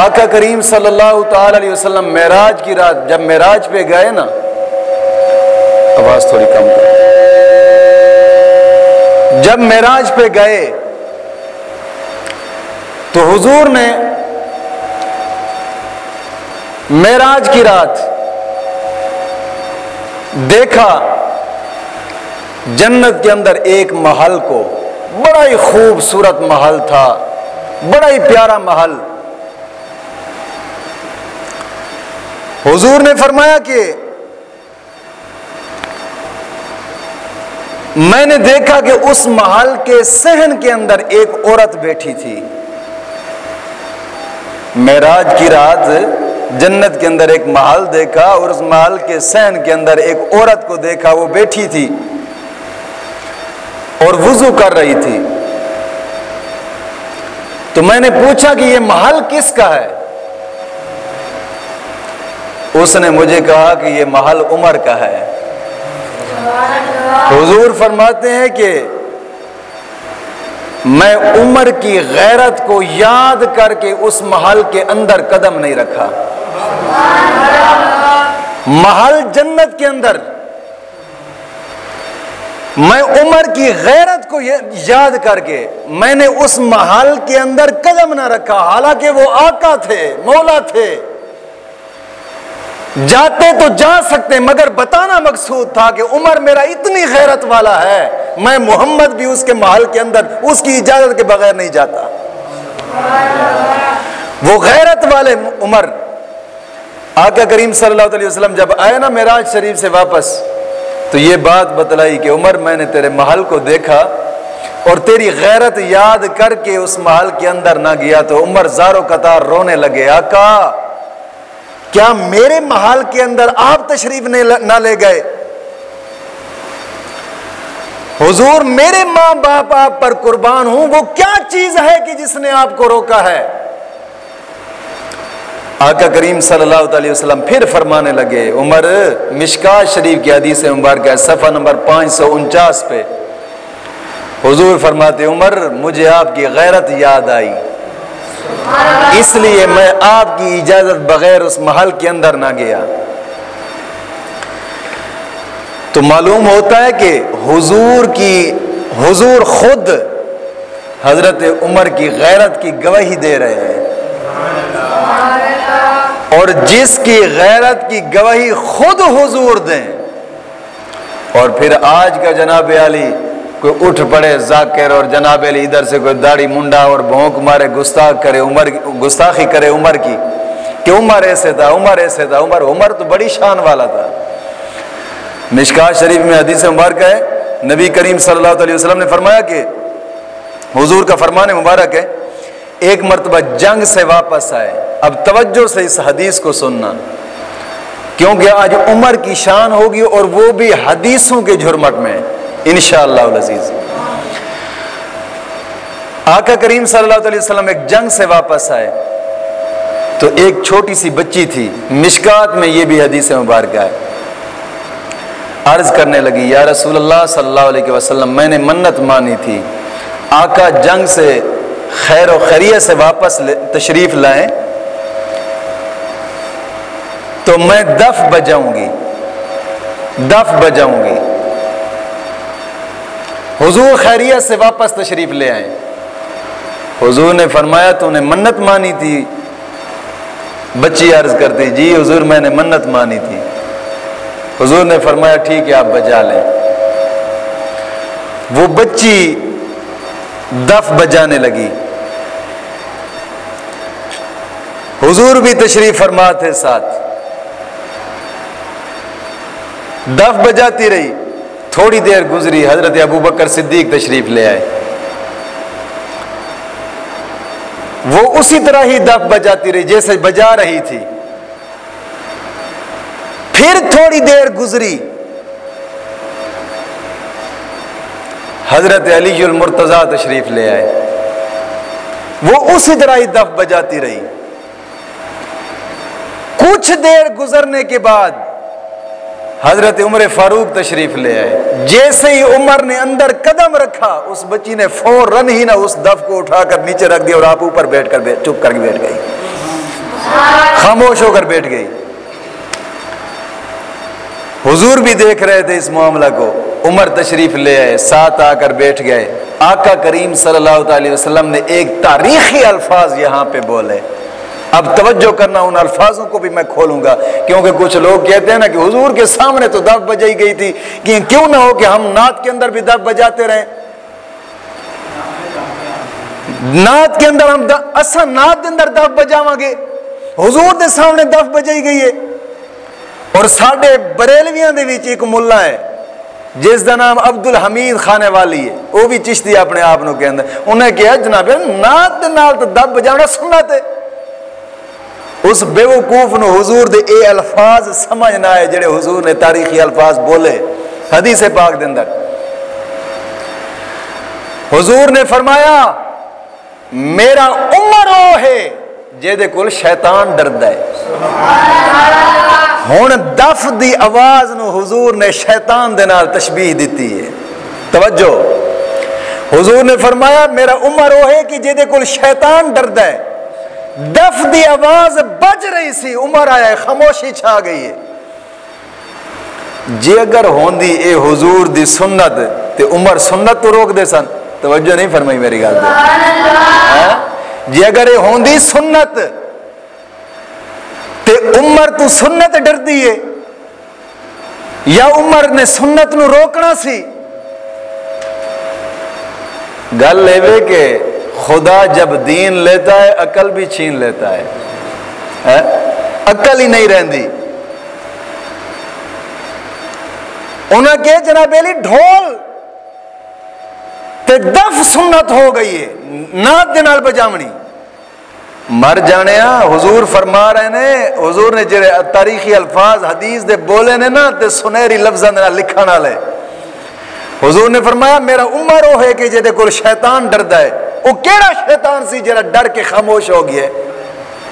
आका करीम सल्लल्लाहु ताला अलैहि वसल्लम मेराज की रात जब मेराज पे गए ना, आवाज थोड़ी कम करो, जब मेराज पे गए तो हुजूर ने मेराज की रात देखा जन्नत के अंदर एक महल को, बड़ा ही खूबसूरत महल था, बड़ा ही प्यारा महल। हुजूर ने फरमाया कि मैंने देखा कि उस महल के सहन के अंदर एक औरत बैठी थी। मेराज की रात जन्नत के अंदर एक महल देखा और उस महल के सहन के अंदर एक औरत को देखा, वो बैठी थी और वुजू कर रही थी। तो मैंने पूछा कि ये महल किसका है? उसने मुझे कहा कि ये महल उमर का है। हुजूर फरमाते हैं कि मैं उमर की गैरत को याद करके उस महल के अंदर कदम नहीं रखा। महल जन्नत के अंदर मैं उमर की गैरत को याद करके मैंने उस महल के अंदर कदम ना रखा। हालांकि वो आका थे, मौला थे, जाते तो जा सकते, मगर बताना मकसूद था कि उमर मेरा इतनी गैरत वाला है, मैं मोहम्मद भी उसके महल के अंदर उसकी इजाजत के बगैर नहीं जाता। वो गैरत वाले उमर। आका करीम सल्लल्लाहु अलैहि वसल्लम जब आए ना मेराज शरीफ से वापस, तो ये बात बतलाई कि उमर मैंने तेरे महल को देखा और तेरी गैरत याद करके उस महल के अंदर ना गया। तो उमर ज़ारो कतार रोने लगे, आका क्या मेरे महल के अंदर आप तशरीफ ना ले गए? हुजूर मेरे मां बाप आप पर कुर्बान हूं, वो क्या चीज है कि जिसने आपको रोका है? आका करीम सल्लल्लाहु अलैहि वसल्लम फिर फरमाने लगे, उमर, मिशकात शरीफ की हदीस मुबारक है सफ़ा नंबर 549 पे हुजूर फरमाते, उमर मुझे आपकी गैरत याद आई, इसलिए मैं आपकी इजाजत बगैर उस महल के अंदर ना गया। तो मालूम होता है कि हुजूर खुद हजरत उमर की गैरत की गवाही दे रहे हैं, और जिसकी गैरत की गवाही खुद हुजूर दें, और फिर आज का जनाब अली कोई उठ पड़े जाकिर और जनाब अली इधर से कोई दाढ़ी मुंडा और भौंक मारे, गुस्ताखी करे उमर की कि उमर ऐसे था, उमर ऐसे था। उमर तो बड़ी शान वाला था। मिशकात शरीफ में हदीस मुबारक है, नबी करीम सल्लल्लाहु अलैहि वसल्लम ने फरमाया कि हुजूर का फरमान मुबारक है, एक मरतबा जंग से वापस आए। अब तवज्जो से इस हदीस को सुनना, क्योंकि आज उमर की शान होगी और वो भी हदीसों के झुरमट में इंशाअल्लाह अज़ीज़। आका करीम सल्लल्लाहु अलैहि वसल्लम एक जंग से वापस आए तो एक छोटी सी बच्ची थी, मिशकात में ये भी हदीस मुबारक है, अर्ज करने लगी, या रसूलल्लाह सल्लल्लाहु अलैहि वसल्लम, मैंने मन्नत मानी थी आका जंग से खैर और खैरियत से वापस तशरीफ लाएं तो मैं दफ बजाऊंगी। हुजूर खैरियत से वापस तशरीफ ले आए। हुजूर ने फरमाया, तूने मन्नत मानी थी? बच्ची अर्ज करती, जी हुजूर मैंने मन्नत मानी थी। हुजूर ने फरमाया, ठीक है आप बजा लें। वो बच्ची दफ बजाने लगी। हुजूर भी तशरीफ फरमा थे साथ, दफ बजाती रही। थोड़ी देर गुजरी, हजरत अबू बकर सिद्दीक तशरीफ ले आए। वो उसी तरह ही दफ बजाती रही जैसे बजा रही थी। फिर थोड़ी देर गुजरी, हजरत अली मुर्तजा तशरीफ ले आए। वो उसी तरह ही दफ बजाती रही। कुछ देर गुजरने के बाद हजरत उमर फारूक तशरीफ ले आए। जैसे ही उमर ने अंदर कदम रखा, उस बच्ची ने फौरन ही ना उस दफ को उठाकर नीचे रख दिया और आप ऊपर चुप करके बैठ गई। खामोश होकर बैठ गई। हुजूर भी देख रहे थे इस मामला को। उमर तशरीफ ले आए, साथ आकर बैठ गए। आका करीम सल्लल्लाहु अलैहि वसल्लम ने एक तारीखी अल्फाज यहाँ पे बोले। अब तवज्जो करना, उन अल्फाजों को भी मैं खोलूंगा, क्योंकि कुछ लोग कहते हैं ना कि हुजूर के सामने तो दफ बजाई गई थी, कि क्यों ना हो कि हम नात के अंदर भी दफ बजाते रहें। नात के अंदर हम असा नात के अंदर दफ बजावांगे, हुजूर के सामने दफ बजाई गई है। और साढ़े बरेलवियां दे विच एक मुल्ला है जिसका नाम अब्दुल हमीद खाने वाली है, वह भी चिश्ती अपने आप को कहता। उन्हें कहा जनाब नात दे नाल तो दफ बजाना सुन्नत है। उस बेवकूफ ने हुजूर दे ए अल्फाज समझना है जेड़े हुजूर ने तारीखी अल्फाज बोले हदीस पाक दे अंदर। हुजूर ने फरमाया मेरा उमर ओ है जेदे कोल शैतान डरदा है। हुण दफ दी आवाज नु हुजूर ने शैतान दे नाल तशबीह दी है। तवज्जो, हुजूर ने फरमाया मेरा उमर ओ है कि जेदे कोल शैतान डरदा है। दफ दी आवाज बज रही सी, उमर आया है, खामोशी छा गई है। जे अगर होंदी ए हुजूर दी सुन्नत ते उमर सुन्नत तो रोक दे सन। तवज्जो नहीं फरमाई मेरी गल ते। जे अगर ए होंदी सुन्नत ते उमर तू सुन्नत डरदी है, या उमर ने सुन्नत नु रोकना सी। गल एवे के खुदा जब दीन लेता है अकल भी छीन लेता है? अकल ही नहीं रहती। उन्हें कहा जनाब अली ढोल ते दफ सुन्नत हो गई है, नात दे नाल बजावनी। मर जाने हुजूर फरमा रहे ने, हुजूर ने जेड़े तारीखी अल्फाज हदीस दे बोले ने ना ते सुनहरी लफ्जां दे नाल लिखण वाले। हुजूर ने फरमाया मेरा उमर ओ है कि जेदे कोल शैतान डरदा है। वो केड़ा शैतान सी जेड़ा डर के खामोश हो गया?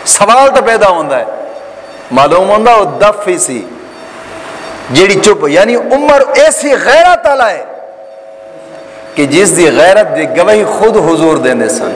सवाल तो पैदा होता है, मालूम होता वो दफ ही सी जेड़ी चुप। यानी उमर ऐसी गैरत वाला है कि जिस दी गैरत दी गवाही खुद हुजूर देने सन।